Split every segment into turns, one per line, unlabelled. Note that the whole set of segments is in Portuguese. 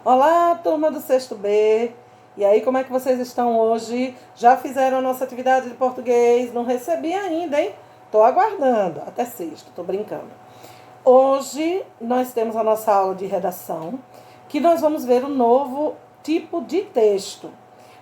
Olá, turma do sexto B. E aí, como é que vocês estão hoje? Já fizeram a nossa atividade de português? Não recebi ainda, hein? Tô aguardando. Até sexta, tô brincando. Hoje nós temos a nossa aula de redação, que nós vamos ver um novo tipo de texto.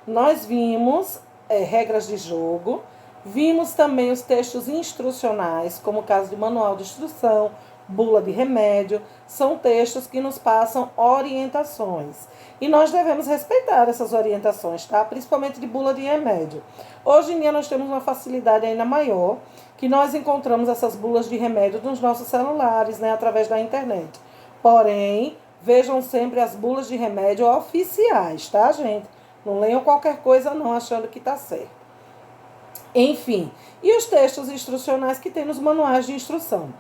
Nós vimos regras de jogo, vimos também os textos instrucionais, como o caso de manual de instrução, bula de remédio, são textos que nos passam orientações. E nós devemos respeitar essas orientações, tá? Principalmente de bula de remédio. Hoje em dia nós temos uma facilidade ainda maior, que nós encontramos essas bulas de remédio nos nossos celulares, né? Através da internet. Porém, vejam sempre as bulas de remédio oficiais, tá, gente? Não leiam qualquer coisa não, achando que tá certo. Enfim, e os textos instrucionais que tem nos manuais de instrução.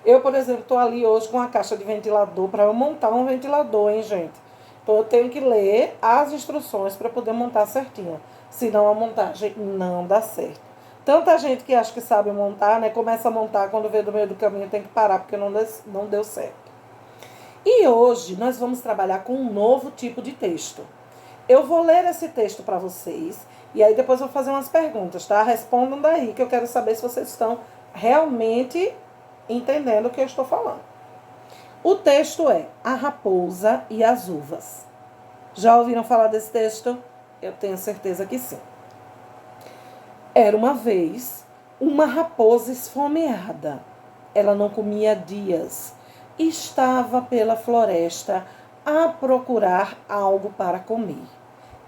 Eu, por exemplo, estou ali hoje com a caixa de ventilador para eu montar um ventilador, hein, gente? Então, eu tenho que ler as instruções para poder montar certinho. Senão a montagem não dá certo. Tanta gente que acha que sabe montar, né? Começa a montar, quando vê do meio do caminho tem que parar, porque não deu certo. E hoje nós vamos trabalhar com um novo tipo de texto. Eu vou ler esse texto para vocês e aí depois vou fazer umas perguntas, tá? Respondam daí, que eu quero saber se vocês estão realmente entendendo o que eu estou falando. O texto é A Raposa e as Uvas. Já ouviram falar desse texto? Eu tenho certeza que sim. Era uma vez uma raposa esfomeada. Ela não comia há dias. Estava pela floresta a procurar algo para comer.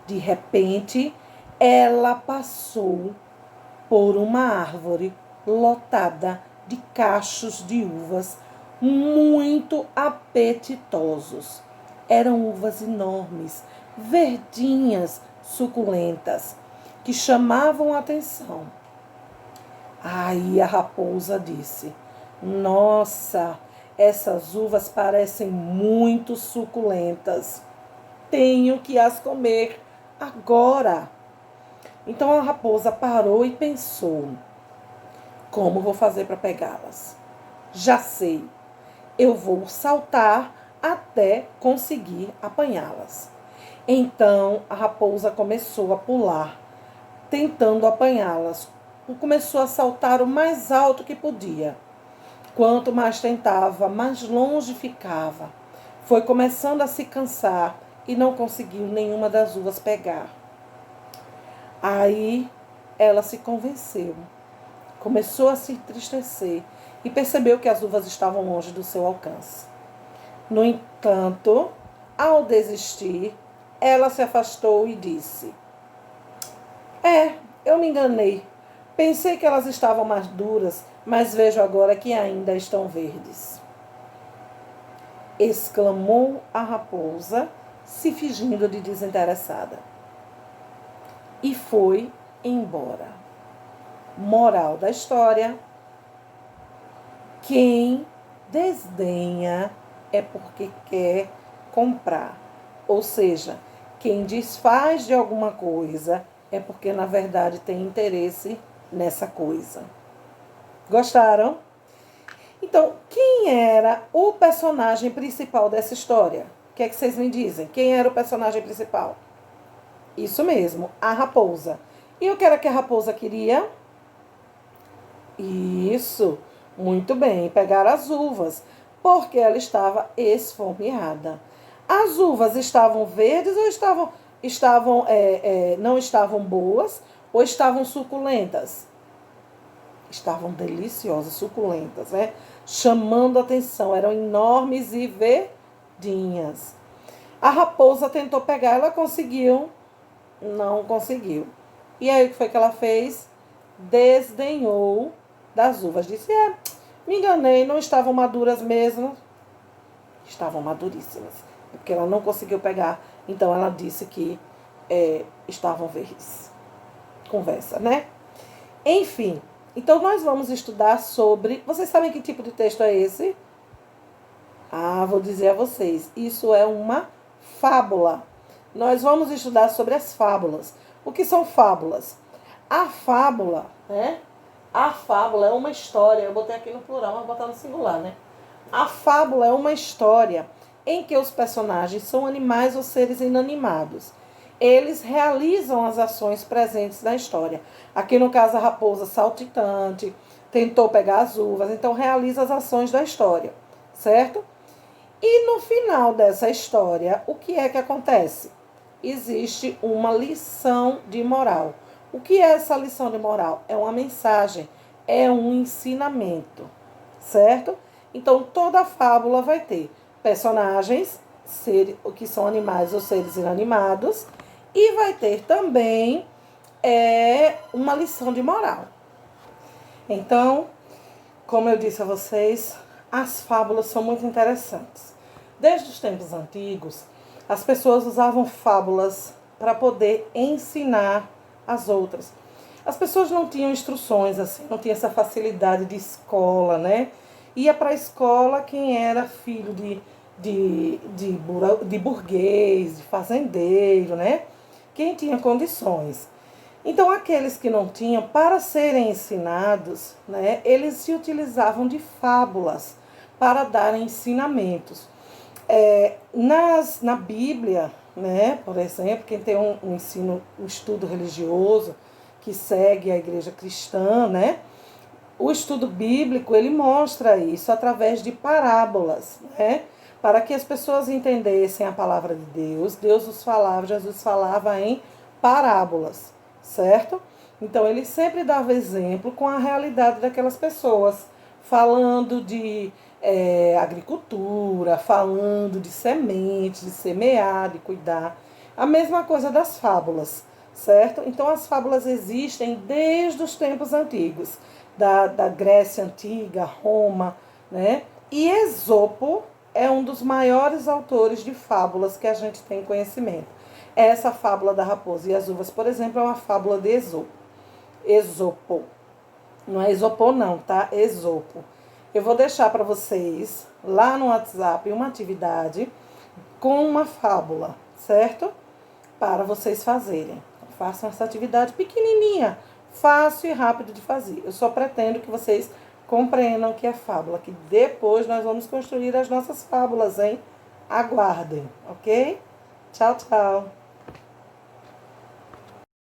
De repente, ela passou por uma árvore lotada de cachos de uvas muito apetitosos. Eram uvas enormes, verdinhas, suculentas, que chamavam a atenção. Aí a raposa disse: Nossa, essas uvas parecem muito suculentas. Tenho que as comer agora. Então a raposa parou e pensou: como vou fazer para pegá-las? Já sei, eu vou saltar até conseguir apanhá-las. Então a raposa começou a pular, tentando apanhá-las. Começou a saltar o mais alto que podia. Quanto mais tentava, mais longe ficava. Foi começando a se cansar e não conseguiu nenhuma das uvas pegar. Aí ela se convenceu. Começou a se entristecer e percebeu que as uvas estavam longe do seu alcance. No entanto, ao desistir, ela se afastou e disse: eu me enganei. Pensei que elas estavam mais duras, mas vejo agora que ainda estão verdes. Exclamou a raposa, se fingindo de desinteressada. E foi embora. Moral da história: quem desdenha é porque quer comprar. Ou seja, quem desfaz de alguma coisa é porque, na verdade, tem interesse nessa coisa. Gostaram? Então, quem era o personagem principal dessa história? O que é que vocês me dizem? Quem era o personagem principal? Isso mesmo, a raposa. E o que era que a raposa queria? Isso, muito bem, pegar as uvas, porque ela estava esfomeada. As uvas estavam verdes ou não estavam boas ou estavam suculentas? Estavam deliciosas, suculentas, né? Chamando a atenção, eram enormes e verdinhas. A raposa tentou pegar, ela conseguiu? Não conseguiu. E aí o que foi que ela fez? Desdenhou das uvas. Disse: me enganei, não estavam maduras mesmo. Estavam maduríssimas. Porque ela não conseguiu pegar. Então ela disse que estavam verdes. Conversa, né? Enfim, então nós vamos estudar sobre... Vocês sabem que tipo de texto é esse? Vou dizer a vocês. Isso é uma fábula. Nós vamos estudar sobre as fábulas. O que são fábulas? A fábula, né? A fábula é uma história. Eu botei aqui no plural, mas vou botar no singular, né? A fábula é uma história em que os personagens são animais ou seres inanimados. Eles realizam as ações presentes na história. Aqui no caso a raposa saltitante tentou pegar as uvas, então realiza as ações da história, certo? E no final dessa história, o que é que acontece? Existe uma lição de moral. O que é essa lição de moral? É uma mensagem, é um ensinamento, certo? Então toda fábula vai ter personagens, que são animais ou seres inanimados, e vai ter também uma lição de moral. Então, como eu disse a vocês, as fábulas são muito interessantes. Desde os tempos antigos, as pessoas usavam fábulas para poder ensinar as outras. As pessoas não tinham instruções assim, não tinha essa facilidade de escola, né? Ia para a escola quem era filho de burguês, de fazendeiro, né? Quem tinha condições. Então, aqueles que não tinham, para serem ensinados, né, eles se utilizavam de fábulas para dar ensinamentos. Na Bíblia, né, por exemplo, quem tem um ensino, um estudo religioso, que segue a igreja cristã, né, o estudo bíblico, ele mostra isso através de parábolas, né, para que as pessoas entendessem a palavra de Deus. Deus nos falava, Jesus falava em parábolas, certo? Então, ele sempre dava exemplo com a realidade daquelas pessoas, falando de agricultura, falando de sementes, de semear, de cuidar. A mesma coisa das fábulas, certo? Então, as fábulas existem desde os tempos antigos, da Grécia Antiga, Roma, né? E Esopo é um dos maiores autores de fábulas que a gente tem conhecimento. Essa fábula da raposa e as uvas, por exemplo, é uma fábula de Esopo. Esopo. Não é Esopo não, tá? Esopo. Eu vou deixar para vocês lá no WhatsApp uma atividade com uma fábula, certo? Para vocês fazerem. Façam essa atividade pequenininha, fácil e rápido de fazer. Eu só pretendo que vocês compreendam o que é fábula, que depois nós vamos construir as nossas fábulas, hein? Aguardem, ok? Tchau, tchau.